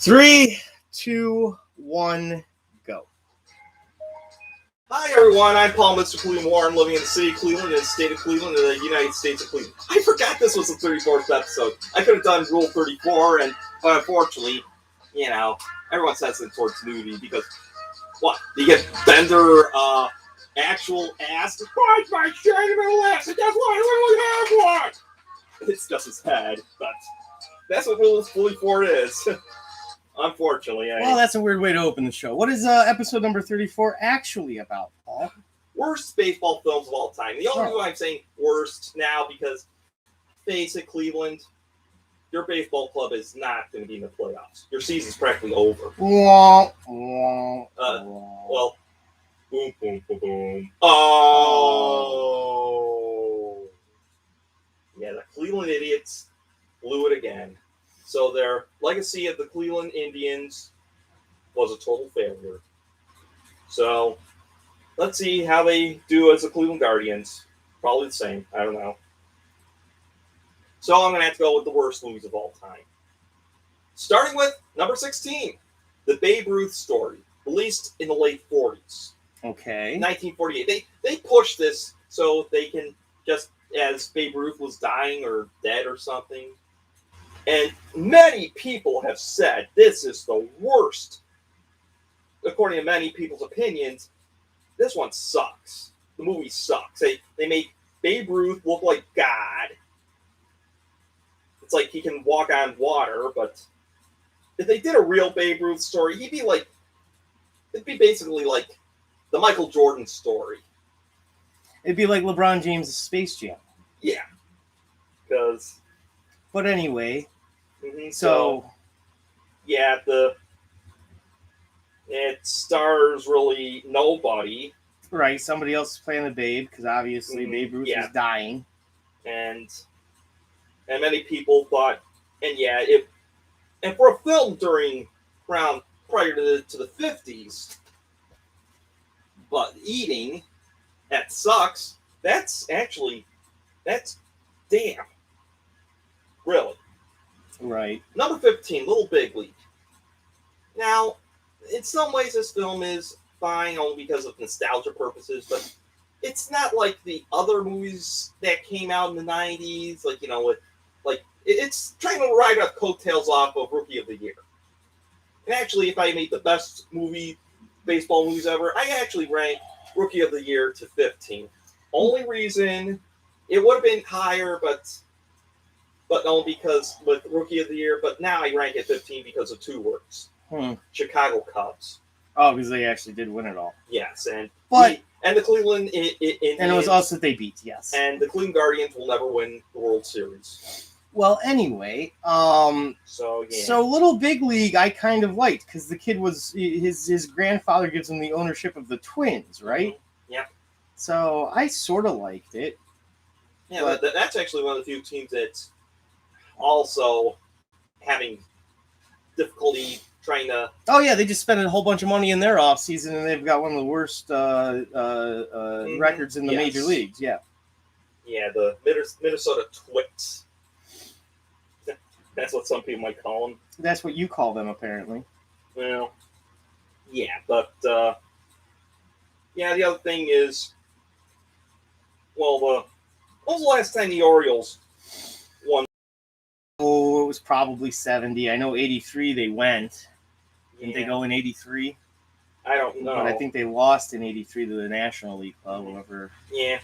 3, 2, 1, go. Hi everyone, I'm Paul Mr. Cleveland Warren, living in the city of Cleveland, in the state of Cleveland, in the United States of Cleveland. I forgot this was the 34th episode. I could have done Rule 34, but unfortunately, everyone says it towards nudity because, what? You get Bender, actual ass, despite my shiny ass, and that's why I really have one! It's just his head, but that's what Rule 44 is. Unfortunately. Well, that's a weird way to open the show. What is episode number 34 actually about, Paul? Worst baseball films of all time. The only reason I'm saying worst now because, face it, Cleveland, your baseball club is not going to be in the playoffs. Your season's practically over. Well, boom, boom, boom, boom. Oh. Yeah, the Cleveland Idiots blew it again. So their legacy of the Cleveland Indians was a total failure. So let's see how they do as the Cleveland Guardians. Probably the same. I don't know. So I'm going to have to go with the worst movies of all time. Starting with number 16, The Babe Ruth Story, released in the late 40s. Okay. 1948. They pushed this so they can just, as Babe Ruth was dying or dead or something. And many people have said this is the worst. According to many people's opinions, this one sucks. The movie sucks. They make Babe Ruth look like God. It's like he can walk on water, but if they did a real Babe Ruth story, it'd be basically like the Michael Jordan story. It'd be like LeBron James' Space Jam. Yeah. But anyway, so yeah, it stars really nobody. Right, somebody else is playing the Babe because obviously Babe Ruth is dying, and many people thought, and for a film during around prior to the 50s, but eating that sucks. That's damn. Really. Right. Number 15, Little Big League. Now, in some ways, this film is fine only because of nostalgia purposes, but it's not like the other movies that came out in the 90s, it's trying to ride up coattails off of Rookie of the Year. And actually, if I made the best baseball movies ever, I actually rank Rookie of the Year to 15. Only reason it would have been higher, but only because with Rookie of the Year. But now I rank it 15 because of two words: Chicago Cubs. Oh, because they actually did win it all. Yes, and the Cleveland Indians, and it was us that they beat. Yes, and the Cleveland Guardians will never win the World Series. Well, anyway, so Little Big League I kind of liked because the kid was his grandfather gives him the ownership of the Twins, right? Mm-hmm. Yeah. So I sort of liked it. Yeah, but that's actually one of the few teams that's also having difficulty trying to. Oh yeah, they just spent a whole bunch of money in their offseason, and they've got one of the worst records in the major leagues. Yeah. Yeah, the Minnesota Twits. That's what some people might call them. That's what you call them, apparently. Well, yeah, but the other thing is, when was the last time the Orioles won? Oh, it was probably 70. I know 83 they went. Didn't they go in 83? I don't know. But I think they lost in 83 to the National League Club, whatever. Yeah.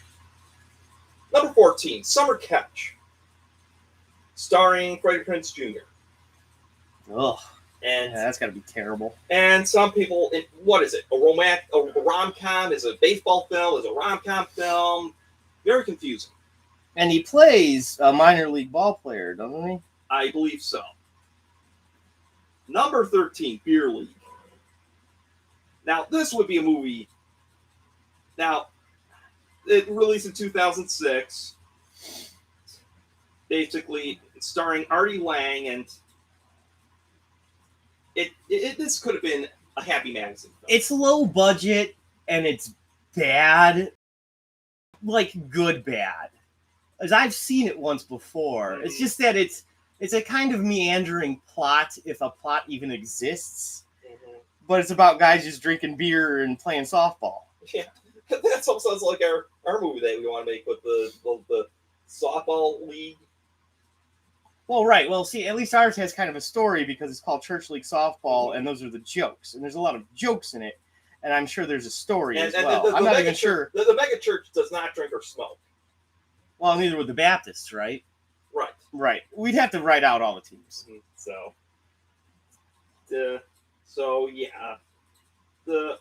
Number 14, Summer Catch. Starring Freddie Prinze Jr. Ugh. And that's got to be terrible. And some people, what is it? A rom-com? Is it a baseball film? Is it a rom-com film? Very confusing. And he plays a minor league ball player, doesn't he? I believe so. Number 13, Beer League. Now, this would be a movie. Now, it released in 2006. Basically, starring Artie Lang, and this could have been a Happy Madison film. It's low budget, and it's bad. Like, good bad. As I've seen it once before. Mm-hmm. It's just that it's it's a kind of meandering plot, if a plot even exists. Mm-hmm. But it's about guys just drinking beer and playing softball. Yeah, that sounds like our movie that we want to make with the softball league. Well, right. Well, see, at least ours has kind of a story because it's called Church League Softball, and those are the jokes. And there's a lot of jokes in it, and I'm sure there's a story as well. I'm not even sure. The mega church does not drink or smoke. Well, neither would the Baptists, right? Right. Right. We'd have to write out all the teams. Mm-hmm. So yeah.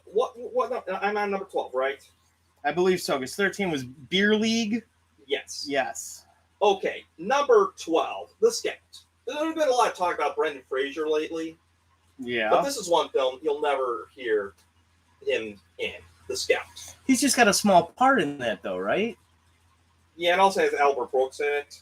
What? I'm on number 12, right? I believe so. Because 13 was Beer League. Yes. Yes. Okay, number 12, The Scout. There's been a lot of talk about Brendan Fraser lately. Yeah. But this is one film you'll never hear him in, The Scout. He's just got a small part in that, though, right? Yeah, it also has Albert Brooks in it.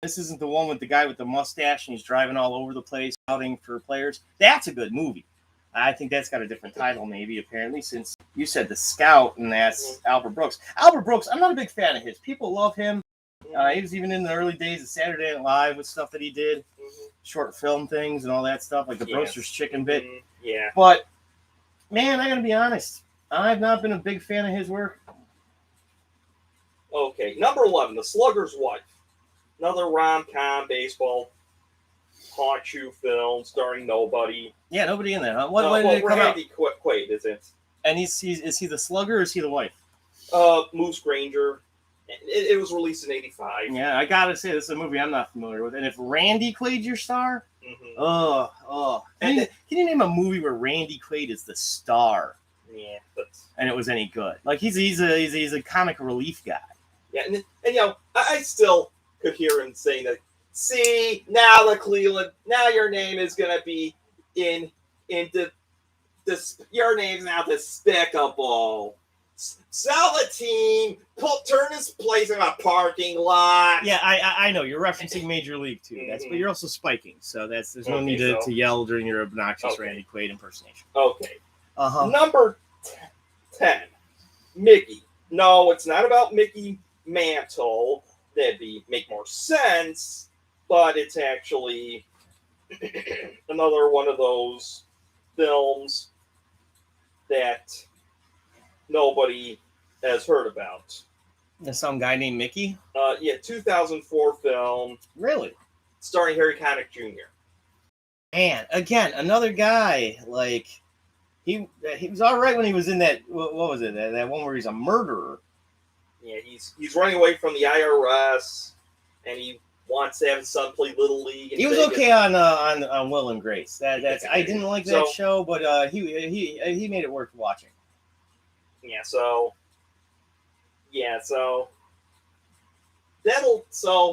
This isn't the one with the guy with the mustache and he's driving all over the place, scouting for players. That's a good movie. I think that's got a different title, maybe, apparently, since you said The Scout, and that's Albert Brooks. Albert Brooks, I'm not a big fan of his. People love him. He was even in the early days of Saturday Night Live with stuff that he did, short film things and all that stuff, like the Broster's Chicken Bit. Yeah. But, man, I got to be honest. I've not been a big fan of his work. Okay, number 11, The Slugger's Wife. Another rom-com baseball haunt-you film starring nobody. Yeah, nobody in there, huh? When did it come out? Randy Quaid, is it? And is he the slugger or is he the wife? Moose Granger. It was released in 85. Yeah, I gotta say, this is a movie I'm not familiar with. And if Randy Quaid's your star, Can you name a movie where Randy Quaid is the star? Yeah, and it was any good? Like he's a comic relief guy. Yeah, and you know, I still could hear him saying that. See, now your name is gonna be in your name's now despicable. Sell the team, turn this place into a parking lot. Yeah, I know you're referencing Major League too. But you're also spiking, so there's no need to yell during your obnoxious Randy Quaid impersonation. Okay. Number 10, Mickey. No, it's not about Mickey Mantle. That'd make more sense. But it's actually another one of those films that nobody has heard about. There's some guy named Mickey? 2004 film. Really? Starring Harry Connick Jr. Man, again, another guy, like, he was all right when he was in that, what was it, that one where he's a murderer. Yeah, he's running away from the IRS, and he wants to have his son play Little League. He was okay on Will and Grace. That's I didn't like that show, but he made it worth watching. So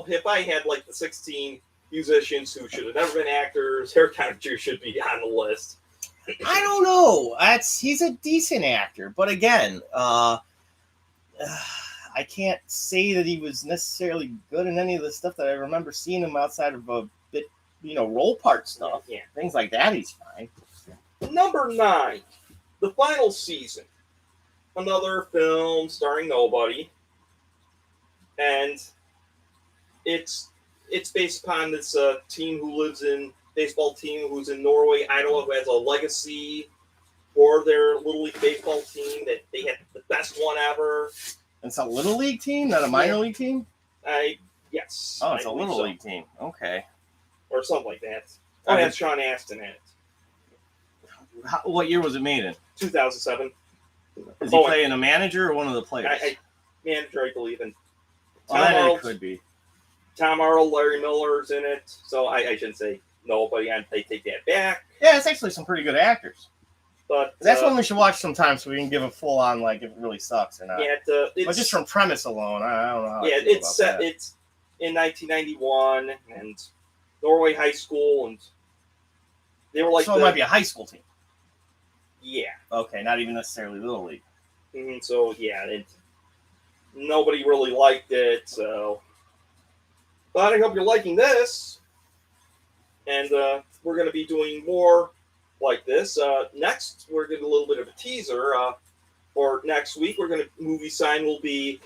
if I had like the 16 musicians who should have never been actors, Harry Connick Jr. should be on the list. I don't know. He's a decent actor, but again, I can't say that he was necessarily good in any of the stuff that I remember seeing him outside of a bit, role part stuff. Yeah. Things like that, he's fine. Number 9, The Final Season. Another film starring nobody. And it's based upon this baseball team who's in Norway, Idaho, who has a legacy for their Little League baseball team, that they had the best one ever. It's a Little League team, not a minor league team? Yes. Oh, it's a Little League team. Okay. Or something like that. Oh, it has Sean Astin in it. What year was it made in? 2007. Is he playing a manager or one of the players? Manager, I believe. And it could be. Tom Arnold, Larry Miller's in it. So I shouldn't say nobody. I take that back. Yeah, it's actually some pretty good actors. But that's one we should watch sometime, so we can give a full on if it really sucks or not. Yeah, but just from premise alone, I don't know how. Yeah, it's set. It's in 1991 and Norway High School, and they were like. So it might be a high school team. Yeah. Okay, not even necessarily Little League. So yeah, nobody really liked it. So, but I hope you're liking this, and we're going to be doing more like this. Next, we're getting a little bit of a teaser. For next week, movie sign will be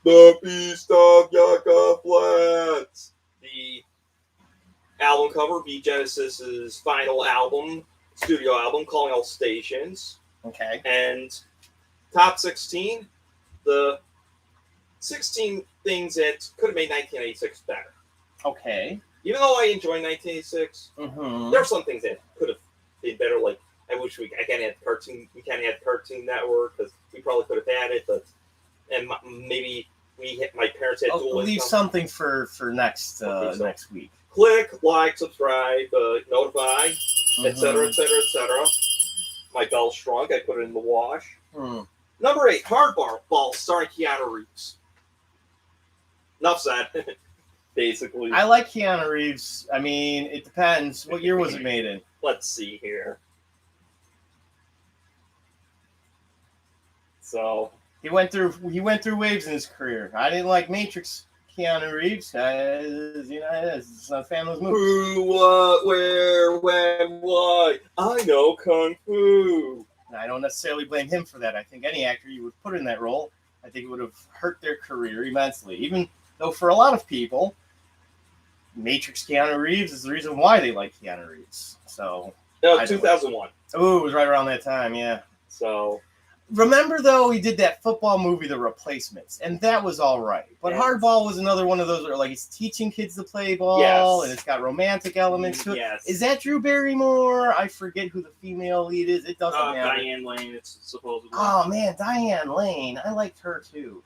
The Beast of Yucca Flats. the album cover be Genesis's final album, studio album, Calling All Stations. Okay. And top 16, the 16 things that could have made 1986 better. Okay. Even though I enjoy 1986, Mm-hmm. there are some things that could have been better. Like I wish we kind of had Cartoon Network because we probably could have had it, but maybe my parents had dual Leave income. something for next Okay, so- next week. Click, like, subscribe, notify, Mm-hmm. etc., etc., etc. My bell shrunk. I put it in the wash. Hmm. Number 8, Hardball, starring Keanu Reeves. Enough said. Basically, I like Keanu Reeves. I mean, it depends. What year was it made in? let's see here. So He went through waves in his career. I didn't like Matrix Keanu Reeves. It's not a fan of those movies. who, what, where, when, why? I know Kung Fu. And I don't necessarily blame him for that. I think any actor you would put in that role, I think it would have hurt their career immensely. Even though for a lot of people, Matrix Keanu Reeves is the reason why they like Keanu Reeves. So, No, I don't 2001. oh, it was right around that time, yeah. So Remember, though, he did that football movie, The Replacements, and that was all right. But Yes. Hardball was another one of those where, like, he's teaching kids to play ball, Yes. and it's got romantic elements to it. yes, Is that Drew Barrymore? I forget who the female lead is. It doesn't matter. Diane Lane? It's supposedly. Oh, man, Diane Lane. I liked her, too.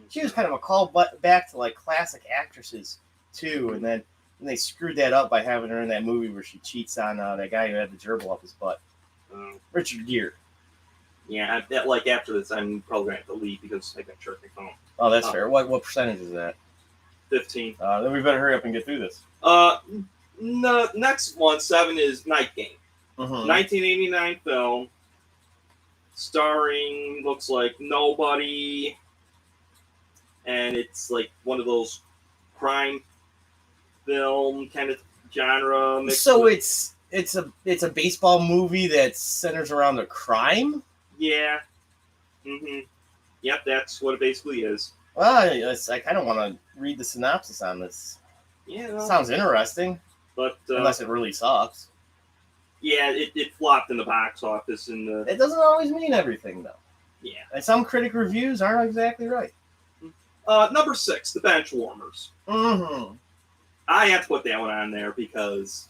She was kind of a call back to, like, classic actresses, too, and then they screwed that up by having her in that movie where she cheats on that guy who had the gerbil up his butt. Richard Gere. Yeah, like after this, I'm probably gonna have to leave because I got to charge my phone. Oh, that's fair. What percentage is that? 15. Then we better hurry up and get through this. No, next one, 7 is Night Game. Mm-hmm. 1989 film, starring looks like nobody, and it's like one of those crime film kind of genre. Mixed So with- it's a baseball movie that centers around a crime. yeah, yep, that's what it basically is. Well, I kind of want to read the synopsis on this. Yeah, well, Sounds interesting, but unless it really sucks. yeah, it flopped in the box office in the It doesn't always mean everything, though. yeah. And some critic reviews aren't exactly right. Number 6, The Benchwarmers. Mm-hmm. I have to put that one on there because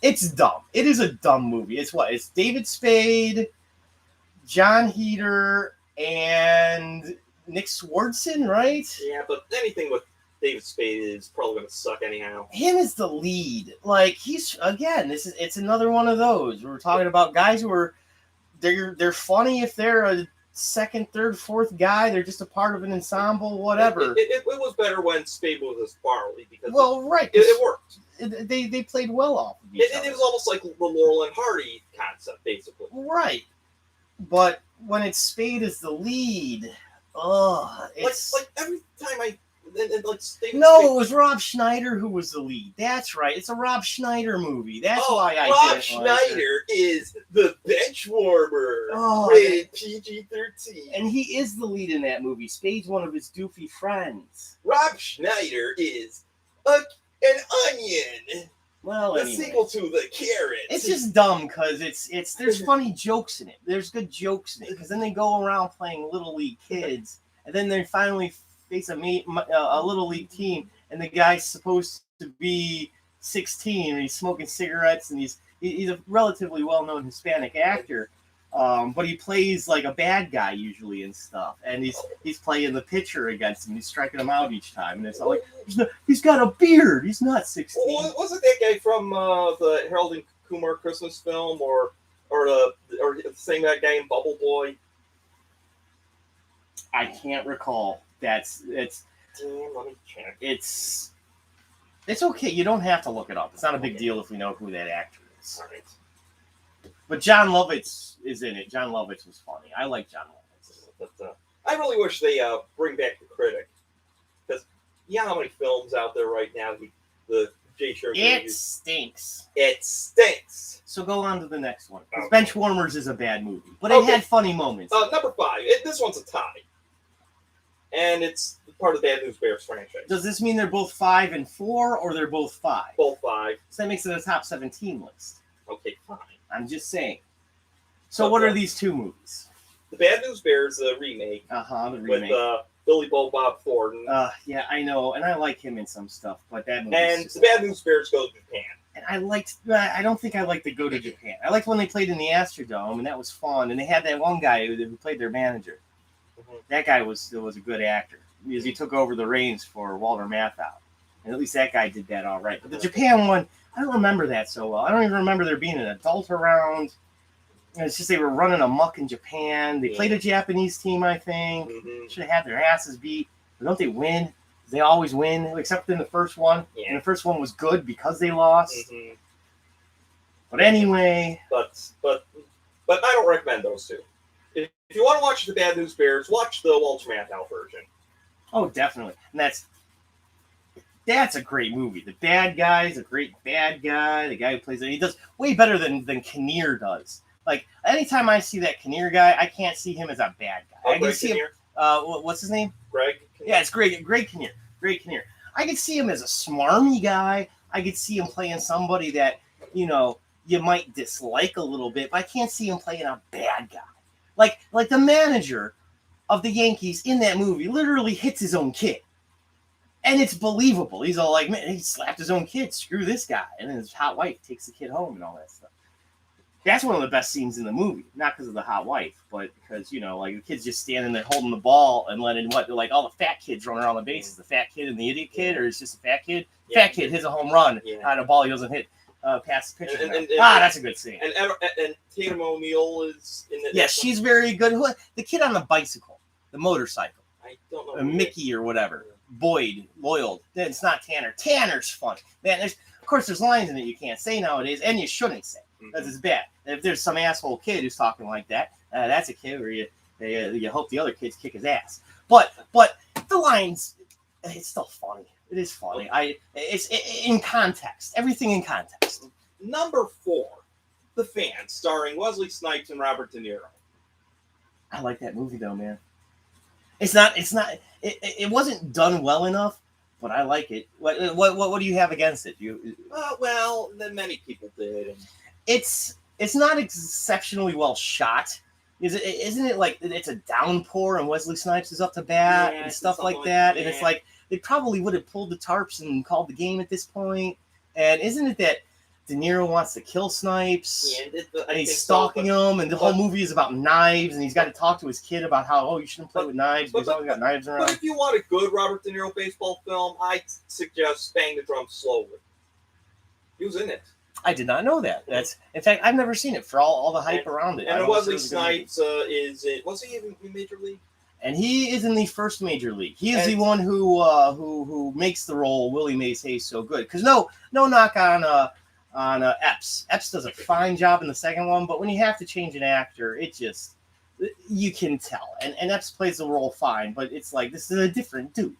It's dumb. It is a dumb movie. It's what? It's David Spade, John Heder, and Nick Swardson, right? yeah, but anything with David Spade is probably going to suck anyhow. Him is the lead. Like he's again. It's another one of those. We're talking about guys who are they're funny if they're a second, third, fourth guy. They're just a part of an ensemble, whatever. It was better when Spade was with Farley because Well, right. it worked. They played well off of each It other. was almost like the Laurel and Hardy concept, basically. Right. But when it's Spade as the lead, it's Like every time like David no, Spade, it was Rob Schneider who was the lead. That's right. It's a Rob Schneider movie. That's why I Rob didn't like it. Schneider is the Benchwarmer, Oh, rated PG-13. And he is the lead in that movie. Spade's one of his doofy friends. Rob Schneider is an onion. Well, The anyway. sequel to The Carrot. It's just dumb because there's funny jokes in it. There's good jokes in it because then they go around playing little league kids, and then they finally face a little league team, and the guy's supposed to be 16, and he's smoking cigarettes, and he's a relatively well-known Hispanic actor, but he plays like a bad guy usually and stuff, and he's playing the pitcher against him. He's striking him out each time, and it's not like he's got a beard. He's not 16. Wasn't that guy from the Harold and Kumar Christmas film, or the same guy in Bubble Boy? I can't recall. Damn, let me check. It's okay. You don't have to look it up. It's not a big deal if we know who that actor is. All right. But John Lovitz is in it. John Lovitz was funny. I like John Lovitz. But I really wish they bring back The Critic, because you know how many films out there right now the Jay Sherman It movies. stinks. It stinks. So go on to the next one. 'Cause Okay. Benchwarmers is a bad movie, but it Okay. had funny moments. Number 5. This one's a tie. and it's part of the Bad News Bears franchise. Does this mean they're both 5 and 4, or they're both 5? Both 5. So that makes it a top 17 list. Okay, fine. I'm just saying. So what are these two movies? The Bad News Bears, the remake. The remake. With Billy Bob Thornton. Yeah, I know, and I like him in some stuff, but that movie. And the Bad News Bears go to Japan. And I don't think I liked the Go to Japan. I liked when they played in the Astrodome, and that was fun. And they had that one guy who played their manager. Mm-hmm. That guy was a good actor because he took over the reins for Walter Matthau, and at least that guy did that all right. But the Japan one, I don't remember that so well. I don't even remember there being an adult around. It's just they were running amok in Japan. They played a Japanese team, I think. Mm-hmm. Should have had their asses beat. But don't they win? They always win, except in the first one. Yeah. And the first one was good because they lost. Mm-hmm. But anyway. But I don't recommend those two. If you want to watch the Bad News Bears, watch the Walter Matthau version. Oh, definitely. And that's a great movie. The bad guy is a great bad guy. The guy who plays it, he does way better than Kinnear does. Like, anytime I see that Kinnear guy, I can't see him as a bad guy. I can see him. What's his name? Greg Kinnear. Yeah, it's Greg Kinnear. Greg Kinnear. I could see him as a smarmy guy. I could see him playing somebody that, you might dislike a little bit, but I can't see him playing a bad guy. Like the manager of the Yankees in that movie literally hits his own kid. And it's believable. He's all like, man, he slapped his own kid. Screw this guy. And then his hot wife takes the kid home and all that stuff. That's one of the best scenes in the movie. Not because of the hot wife, but because, the kid's just standing there holding the ball and letting all the fat kids run around the bases. The fat kid and the idiot kid, or it's just a fat kid? Yeah. Fat kid hits a home run on a ball he doesn't hit. Past the pitcher. That's a good scene. And Tatum O'Neal is in the. Yeah, she's very good. The kid on the bicycle, the motorcycle. I don't know. Mickey or whatever. Boyd, Loyal. It's not Tanner. Tanner's funny. Man, there's lines in it you can't say nowadays, and you shouldn't say. Because it's bad. If there's some asshole kid who's talking like that, that's a kid where you hope the other kids kick his ass. But the lines, it's still funny. It is funny. It's in context. Everything in context. Number 4, The Fan, starring Wesley Snipes and Robert De Niro. I like that movie though, man. It wasn't done well enough, but I like it. What do you have against it? Well, many people did. It's not exceptionally well shot. Isn't it like it's a downpour and Wesley Snipes is up to bat and stuff like that? And it's like they probably would have pulled the tarps and called the game at this point. And isn't it that De Niro wants to kill Snipes and he's stalking him, and the whole movie is about knives, and he's got to talk to his kid about how you shouldn't play with knives because he's always got knives around. But if you want a good Robert De Niro baseball film, I suggest Bang the Drum Slowly. He was in it. I did not know that. In fact, I've never seen it for all the hype around it. And Wesley Snipes was he even in Major League? And he is in the first Major League. He is the one who makes the role Willie Mays Hayes so good. Because no knock on Epps. Epps does a fine job in the second one, but when you have to change an actor, it just you can tell. And Epps plays the role fine, but it's like this is a different dude.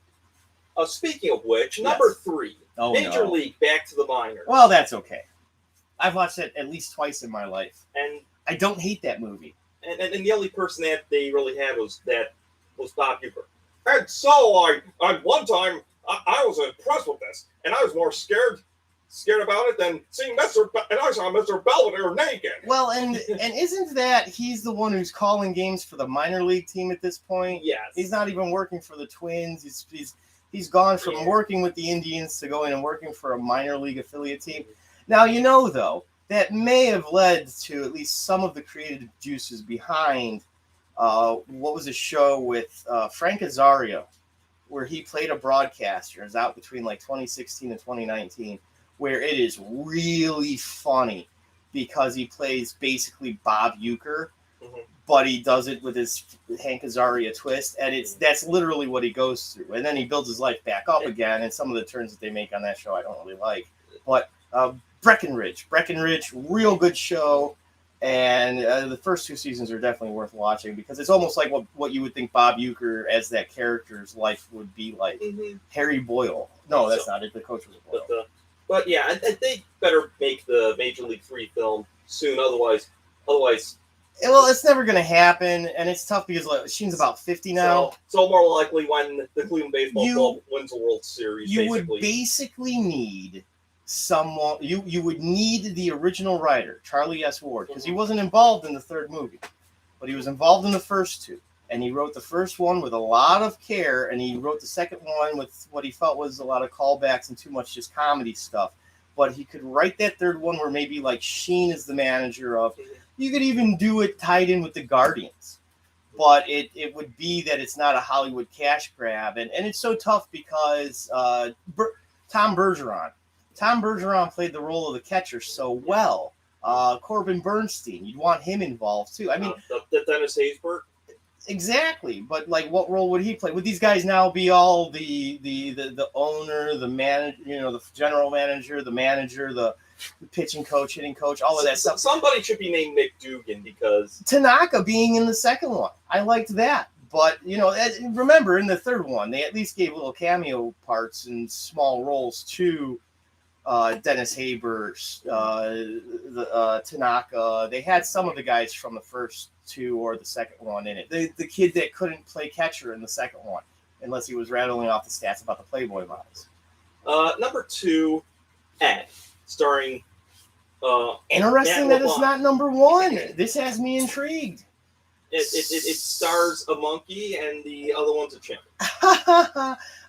Speaking of which, number 3, Major League Back to the Minors. Well, that's okay. I've watched it at least twice in my life, and I don't hate that movie. And the only person that they really had was Bob Uecker. And so at one time I was impressed with this, and I was more scared about it than seeing I saw Mr. Belvedere naked. Well, and isn't that he's the one who's calling games for the minor league team at this point? Yes. He's not even working for the Twins. He's gone from working with the Indians to going and working for a minor league affiliate team. Now, though, that may have led to at least some of the creative juices behind what was a show with Frank Azario, where he played a broadcaster. It was out between 2016 and 2019, where it is really funny because he plays basically Bob Uecker, but he does it with his Hank Azaria twist, and that's literally what he goes through. And then he builds his life back up again, and some of the turns that they make on that show I don't really like. But Breckenridge, real good show, and the first 2 seasons are definitely worth watching because it's almost like what you would think Bob Uecker as that character's life would be like. Harry Boyle. No, that's not it. The coach was Boyle. But yeah, they better make the Major League 3 film soon, otherwise Well, it's never going to happen, and it's tough because like, Sheen's about 50 now. So more likely when the Cleveland Baseball You- Club wins the World Series, You basically. would basically need someone. You would need the original writer, Charlie S. Ward, because he wasn't involved in the third movie, but he was involved in the first two. And he wrote the first one with a lot of care, and he wrote the second one with what he felt was a lot of callbacks and too much just comedy stuff. But he could write that third one where maybe like Sheen is the manager of. You could even do it tied in with the Guardians. But it would be that it's not a Hollywood cash grab. And it's so tough because Tom Bergeron. Tom Bergeron played the role of the catcher so well. Corbin Bernstein, you'd want him involved too. I mean, the Dennis Haysbert. Exactly, but like, what role would he play? Would these guys now be all the owner, the manager, the general manager, the pitching coach, hitting coach, all of that stuff? Somebody should be named Mick Dugan because Tanaka being in the second one, I liked that. But remember in the third one, they at least gave little cameo parts and small roles to Dennis Haysbert, Tanaka. They had some of the guys from the first two or the second one in it. The kid that couldn't play catcher in the second one, unless he was rattling off the stats about the Playboy models. Number 2, Ed, starring. Interesting that it's not number 1. This has me intrigued. It stars a monkey and the other one's a chimp.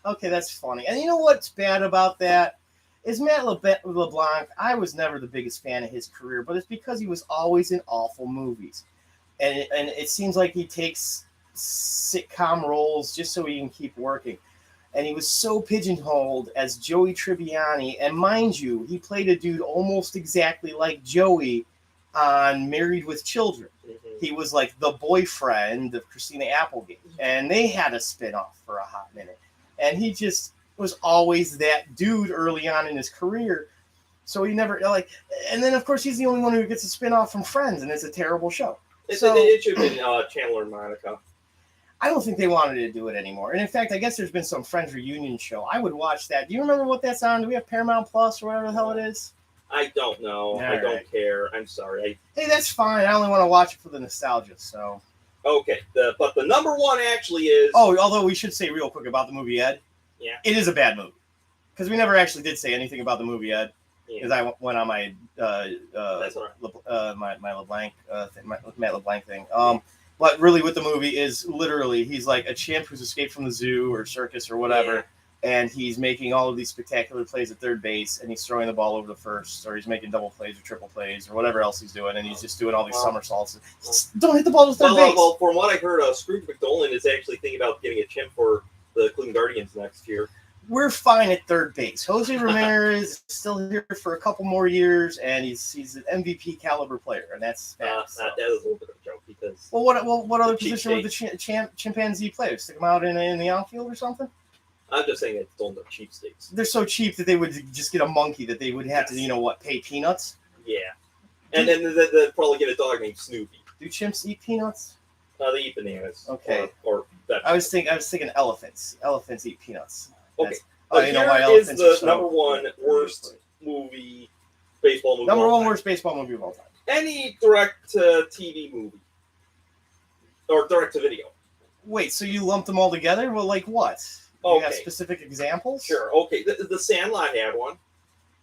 Okay, that's funny. And you know what's bad about that? Is Matt LeBlanc. I was never the biggest fan of his career, but it's because he was always in awful movies. And it seems like he takes sitcom roles just so he can keep working. And he was so pigeonholed as Joey Tribbiani. And mind you, he played a dude almost exactly like Joey on Married with Children. Mm-hmm. He was like the boyfriend of Christina Applegate. And they had a spinoff for a hot minute. And he just was always that dude early on in his career. So he never, and then of course he's the only one who gets a spinoff from Friends, and it's a terrible show. It should have been Chandler and Monica. I don't think they wanted to do it anymore. And in fact, I guess there's been some Friends reunion show. I would watch that. Do you remember what that's on? Do we have Paramount Plus or whatever the hell it is? I don't know. All I don't right. care. I'm sorry. Hey, that's fine. I only want to watch it for the nostalgia. So. Okay. But the number 1 actually is. Oh, although we should say real quick about the movie Ed. Yeah. It is a bad movie. Because we never actually did say anything about the movie Ed. Yeah. Because I went on my That's all right. my LeBlanc my Matt LeBlanc thing. But really, with the movie is literally he's like a chimp who's escaped from the zoo or circus or whatever, and he's making all of these spectacular plays at third base, and he's throwing the ball over the first, or he's making double plays or triple plays or whatever else he's doing, and he's just doing all these somersaults. Don't hit the ball to third base. Well, from what I heard, Scrooge McDolan is actually thinking about getting a chimp for the Cleveland Guardians next year. We're fine at third base. Jose Ramirez is still here for a couple more years, and he's an MVP caliber player, and that's That is a little bit of a joke because. Well, what other cheap position would the chimpanzee play? Stick them out in the outfield or something? I'm just saying it's don't know cheapskates. They're so cheap that they would just get a monkey that they would have to, pay peanuts. Yeah, and then they'd probably get a dog named Snoopy. Do chimps eat peanuts? They eat bananas. Okay. Or I was thinking elephants. Elephants eat peanuts. okay. But Here why is elephants the are so- number 1 worst baseball movie. Number of all 1 time. worst baseball movie of all time. Any direct-to-TV movie or direct-to-video. Wait, so you lumped them all together? Well, like what? You Okay. have specific examples? Sure. Okay. The Sandlot had one.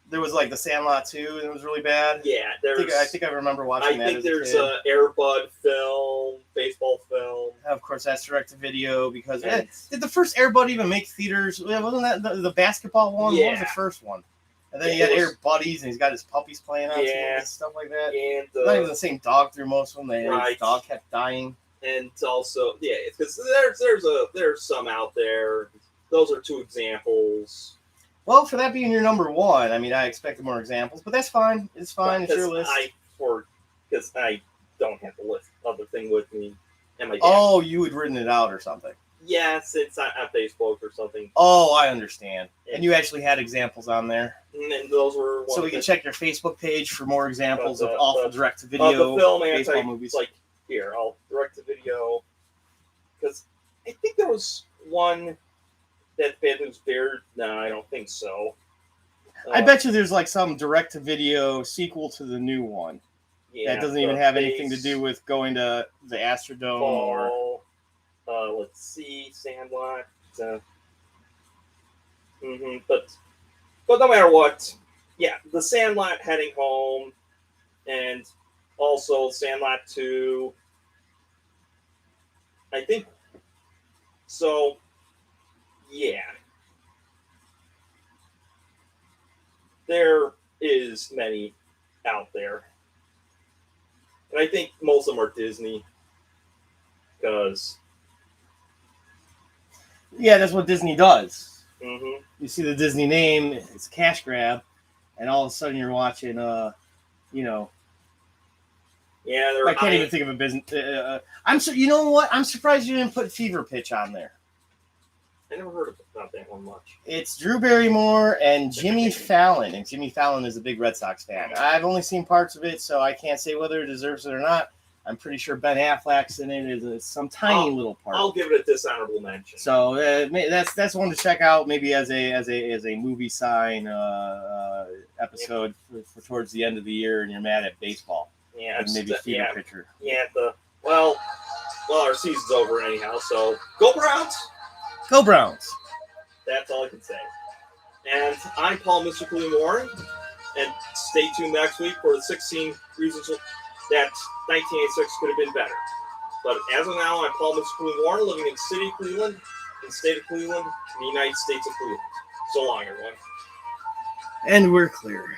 There was like the Sandlot 2, and it was really bad. Yeah. I think I remember watching that. I think there's a Air Bud film, baseball film. Of course, that's direct to video because And- did the first Air Bud even make theaters? Wasn't that the basketball one? What was the Yeah. first one? And then Yeah, he had it was- Air Buddies, and he's got his puppies playing on Yeah. and stuff like that. And Not even the same dog through most of them. His Right. dog kept dying. and also because there's some out there. Those are 2 examples. Well, for that being your number 1, I mean, I expected more examples, but that's fine. It's fine. It's your list. Because I don't have the list other thing with me. And my dad. Oh, you had written it out or something. Yes, it's on Facebook or something. Oh, I understand. Yeah. And you actually had examples on there. And then those were So we can check your Facebook page for more examples of But, awful direct-to-video the film baseball movies. Like here, I'll direct the video because I think there was one that Bad News Bears. No, I don't think so. I bet you there's like some direct-to-video sequel to the new one. Yeah, that doesn't even the have anything to base, do with going to the Astrodome or. Fall, let's see, Sandlot. But no matter what, yeah, the Sandlot heading home, and also Sandlot 2. I think so. Yeah, there is many out there, and I think most of them are Disney because. Yeah, that's what Disney does. Mm-hmm. You see the Disney name, it's a cash grab, and all of a sudden you're watching, you know, Yeah, I can't even think of a business. You know what? I'm surprised you didn't put Fever Pitch on there. I never heard about that one much. It's Drew Barrymore and Jimmy Fallon, and Jimmy Fallon is a big Red Sox fan. I've only seen parts of it, so I can't say whether it deserves it or not. I'm pretty sure Ben Affleck's in it. It's some tiny little part. I'll give it a dishonorable mention. So that's one to check out, maybe as a movie sign episode for towards the end of the year, and you're mad at baseball. Yeah, And maybe Fever Pitcher. Yeah, well, our season's over anyhow. So go Browns! Go Browns! That's all I can say. And I'm Paul Mr. Cleveland Warren, and stay tuned next week for the 16 reasons that 1986 could have been better. But as of now, I'm Paul Mr. Cleveland Warren, living in the city of Cleveland, in the state of Cleveland, in the United States of Cleveland. So long, everyone. And we're clear.